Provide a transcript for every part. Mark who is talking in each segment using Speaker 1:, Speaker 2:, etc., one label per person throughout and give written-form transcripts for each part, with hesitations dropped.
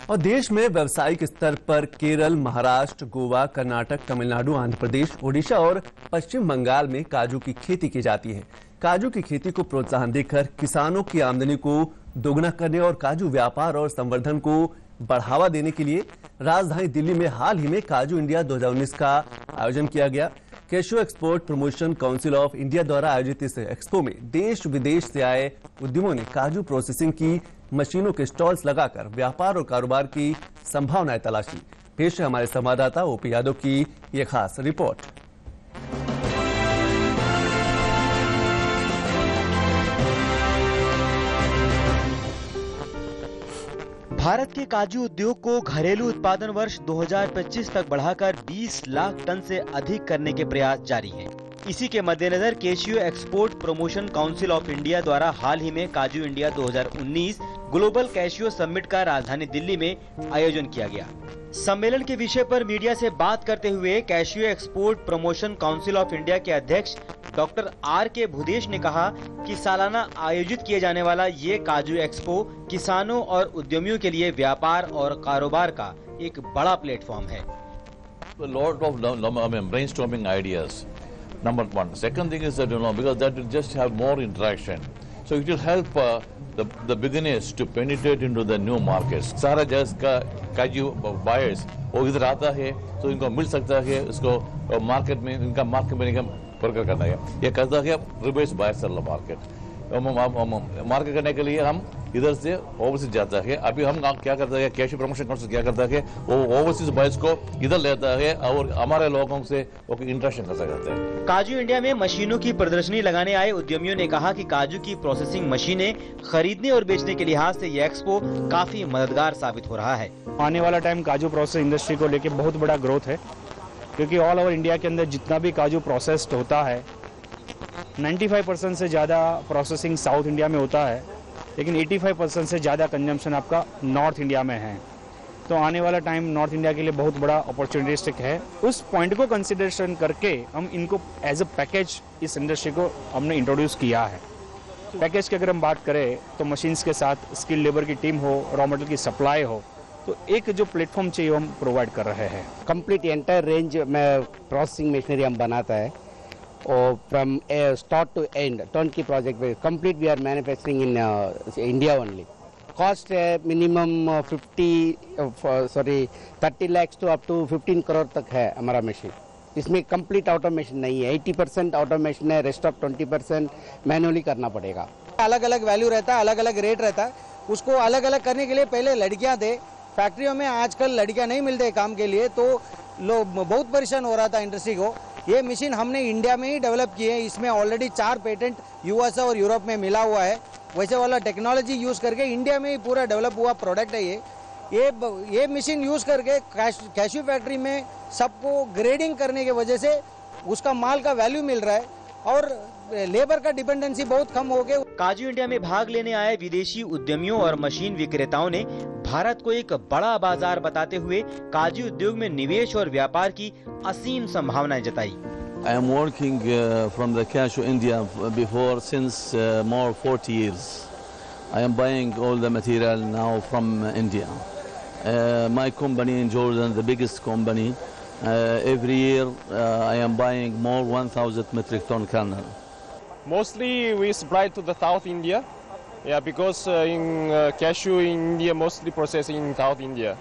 Speaker 1: और देश में व्यावसायिक स्तर पर केरल, महाराष्ट्र, गोवा, कर्नाटक, तमिलनाडु, आंध्र प्रदेश, ओडिशा और पश्चिम बंगाल में काजू की खेती की जाती है। काजू की खेती को प्रोत्साहन देकर किसानों की आमदनी को दोगुना करने और काजू व्यापार और संवर्धन को बढ़ावा देने के लिए राजधानी दिल्ली में हाल ही में काजू इंडिया 2019 का आयोजन किया गया। Cashew export promotion council of India द्वारा आयोजित इस एक्सपो में देश विदेश से आए उद्यमों ने काजू प्रोसेसिंग की मशीनों के स्टॉल्स लगाकर व्यापार और कारोबार की संभावनाएं तलाशी। पेश है हमारे संवाददाता ओपी यादव की यह खास रिपोर्ट।
Speaker 2: भारत के काजू उद्योग को घरेलू उत्पादन वर्ष 2025 तक बढ़ाकर 20 लाख टन से अधिक करने के प्रयास जारी हैं। इसी के मद्देनजर cashew export promotion council of India द्वारा हाल ही में काजू इंडिया 2019 ग्लोबल कैश्यू समिट का राजधानी दिल्ली में आयोजन किया गया। सम्मेलन के विषय पर मीडिया से बात करते हुए cashew export promotion council of India के अध्यक्ष डॉक्टर R.K. भूदेश ने कहा कि सालाना आयोजित किए जाने वाला ये काजू एक्सपो किसानों और उद्यमियों के लिए व्यापार और कारोबार का एक बड़ा प्लेटफॉर्म है।
Speaker 3: Lot of brainstorming ideas. Number one. Second thing is that because that will just have more interaction, so it will help the beginners to penetrate into the new markets. सारा जगह का काजू buyers वो इधर आता है तो इनको मिल सकता है, इसको मार्केट में इनका मार्केट में इनका वर्कर करना है। ये करता है रिवर्स बायर सेलर मार्केट करने के लिए हम इधर से ओवरसीज जाता है। अभी हम क्या करता है, कैश्यू प्रमोशन काउंसिल क्या करता है, वो ओवरसीज बायर्स को इधर लेता है और हमारे लोगों से इंटरेक्शन कर सकते हैं।
Speaker 2: काजू इंडिया में मशीनों की प्रदर्शनी लगाने आए उद्यमियों ने कहा कि काजू की प्रोसेसिंग मशीनें खरीदने और बेचने के लिहाज से ये एक्सपो काफी मददगार साबित हो रहा है।
Speaker 4: आने वाला टाइम काजू प्रोसेसिंग इंडस्ट्री को लेके बहुत बड़ा ग्रोथ है, क्योंकि ऑल ओवर इंडिया के अंदर जितना भी काजू प्रोसेस्ड होता है 95% से ज़्यादा प्रोसेसिंग साउथ इंडिया में होता है, लेकिन 85% से ज़्यादा कंजम्पशन आपका नॉर्थ इंडिया में है। तो आने वाला टाइम नॉर्थ इंडिया के लिए बहुत बड़ा अपॉर्चुनिटिस्टिक है। उस पॉइंट को कंसिडरेशन करके हम इनको एज अ पैकेज इस इंडस्ट्री को हमने इंट्रोड्यूस किया है। पैकेज की अगर हम बात करें तो मशीन्स के साथ स्किल लेबर की टीम हो, रॉ मटेरियल की सप्लाई हो, तो एक जो प्लेटफॉर्म चाहिए हम प्रोवाइड कर रहे हैं।
Speaker 5: कंप्लीट एंटायर रेंज में प्रोसेसिंग मशीनरी हम बनाता है और from start to end turnkey project पे complete we are manufacturing in India only. Cost है minimum 30 lakh to up to 15 crore तक है हमारा मशीन। इसमें कंप्लीट ऑटोमेशन नहीं है, 80% ऑटोमेशन है, रेस्ट ऑफ 20% मैनुअली करना पड़ेगा।
Speaker 6: अलग अलग वैल्यू रहता है, अलग अलग रेट रहता है, उसको अलग अलग करने के लिए पहले लड़कियां दे। फैक्ट्रियों में आजकल लड़कियां नहीं मिलते काम के लिए, तो लोग बहुत परेशान हो रहा था इंडस्ट्री को। ये मशीन हमने इंडिया में ही डेवलप की है। इसमें ऑलरेडी 4 पेटेंट यूएस और यूरोप में मिला हुआ है। वैसे वाला टेक्नोलॉजी यूज करके इंडिया में ही पूरा डेवलप हुआ प्रोडक्ट है ये मशीन यूज करके कैश्यू फैक्ट्री में सबको ग्रेडिंग करने की वजह से उसका माल का वैल्यू मिल रहा है और लेबर का डिपेंडेंसी बहुत कम हो गया।
Speaker 2: काजू इंडिया में भाग लेने आए विदेशी उद्यमियों और मशीन विक्रेताओं ने भारत को एक बड़ा बाजार बताते हुए काजू उद्योग में निवेश और व्यापार की असीम संभावनाएं जताई।
Speaker 3: I am working from the Cashew India before since more 40 years. I am buying all the material now from India. My company in Jordan, the biggest company, every year I am buying more 1,000 metric ton kernel.
Speaker 7: Mostly we supply to the South India, because in cashew in India mostly processing in South India,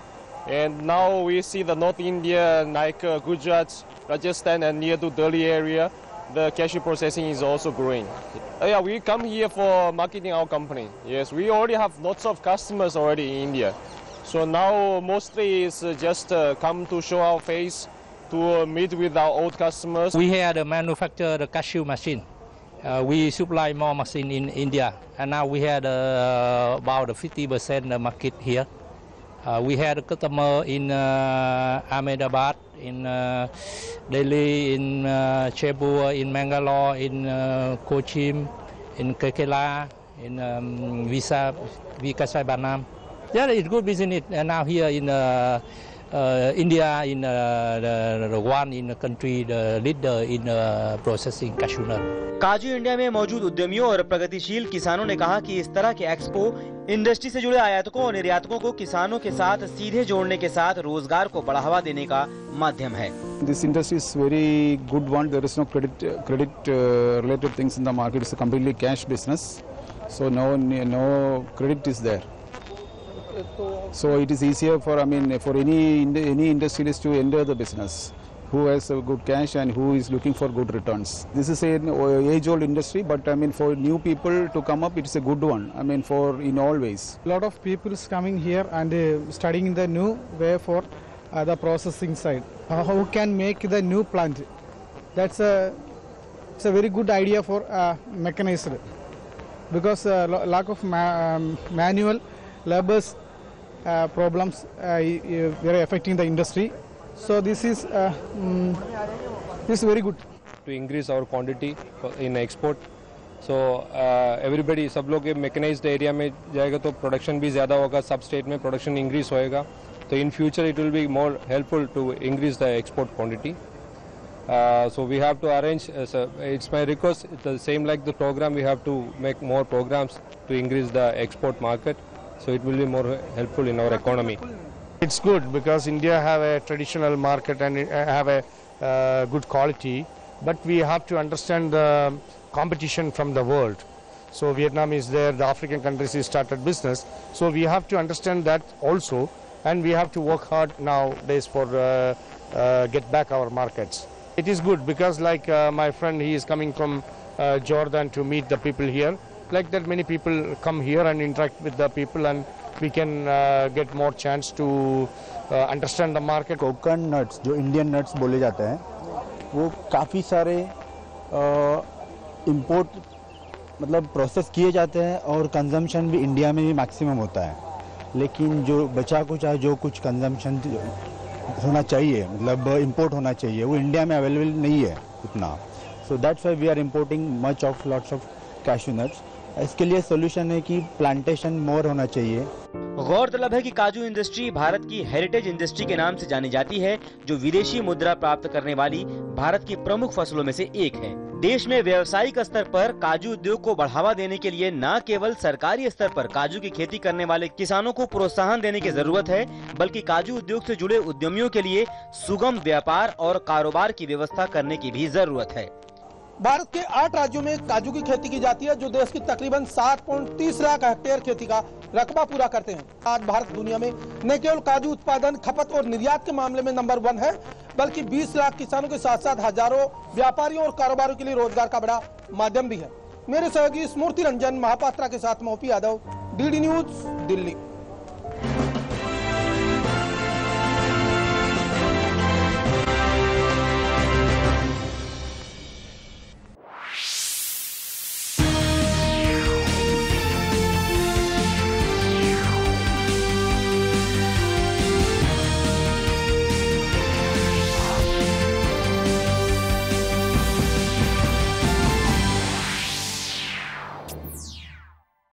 Speaker 7: and now we see the North India like Gujarat, Rajasthan, and near to Delhi area, the cashew processing is also growing. We come here for marketing our company. Yes, we already have lots of customers already in India, so now mostly it's just come to show our face, to meet with our old customers.
Speaker 8: We had manufacture the cashew machine. We supply more machine in India, and now we had about 50% market here. We had a customer in Ahmedabad, in Delhi, in Chembur, in Mangalore, in Cochin, in Kerala, in Visakhapatnam. Yeah, it's good business now here in India in the one in the country, the leader in processing cashew nut.
Speaker 2: काजू India में मौजूद उद्यमियों और प्रगतिशील किसानों ने कहा कि इस तरह के एक्सपो इंडस्ट्री से जुड़े आयातकों और निर्यातकों को किसानों के साथ सीधे जोड़ने के साथ रोजगार को बढ़ावा देने का माध्यम है।
Speaker 9: This industry is very good one. There is no credit related things in the market. It's a completely cash business, so no credit is there. So it is easier for for any industrialist to enter the business who has a good cash and who is looking for good returns. This is an age-old industry, but for new people to come up, it's a good one. For in all ways.
Speaker 10: A lot of people is coming here and studying the new way for the processing side. How can make the new plant? It's a very good idea for mechanized, because lack of manual labor's problems very affecting the industry. So this is very good
Speaker 7: to increase our quantity in export. So everybody, सब लोग mechanized area में जाएगा तो production भी ज़्यादा होगा, सब state में production increase होएगा. So in future it will be more helpful to increase the export quantity. So we have to arrange. It's my request. It's the same like the program. We have to make more programs to increase the export market. So it will be more helpful in our economy.
Speaker 11: It's good because India have a traditional market and have a good quality, but we have to understand the competition from the world. So Vietnam is there, the African countries has started business, so we have to understand that also, and we have to work hard nowadays for get back our markets. It is good because like my friend, he is coming from Jordan to meet the people here. Like that many people come here and interact with the people, and we can get more chance to understand the market.
Speaker 9: Konkan nuts जो Indian nuts बोले जाते हैं वो काफ़ी सारे import मतलब process किए जाते हैं और कंजम्पशन भी इंडिया में भी मैक्सिमम होता है, लेकिन जो बचा कुछ है जो कुछ कंजम्पशन होना चाहिए मतलब इंपोर्ट होना चाहिए वो इंडिया में अवेलेबल नहीं है उतना. So that's why we are importing much of lots of cashew nuts. इसके लिए सोल्यूशन है कि प्लांटेशन मोर होना चाहिए.
Speaker 2: गौरतलब है कि काजू इंडस्ट्री भारत की हेरिटेज इंडस्ट्री के नाम से जानी जाती है, जो विदेशी मुद्रा प्राप्त करने वाली भारत की प्रमुख फसलों में से एक है. देश में व्यावसायिक स्तर पर काजू उद्योग को बढ़ावा देने के लिए न केवल सरकारी स्तर पर काजू की खेती करने वाले किसानों को प्रोत्साहन देने की जरूरत है, बल्कि काजू उद्योग से जुड़े उद्यमियों के लिए सुगम व्यापार और कारोबार की व्यवस्था करने की भी जरूरत है.
Speaker 12: भारत के 8 राज्यों में काजू की खेती की जाती है, जो देश की तकरीबन 7.30 लाख हेक्टेयर खेती का रकबा पूरा करते हैं. आज भारत दुनिया में न केवल काजू उत्पादन, खपत और निर्यात के मामले में नंबर 1 है, बल्कि 20 लाख किसानों के साथ साथ हजारों व्यापारियों और कारोबारियों के लिए रोजगार का बड़ा माध्यम भी है. मेरे सहयोगी स्मृति रंजन महापात्रा के साथ मैं OP Yadav, DD news, Delhi.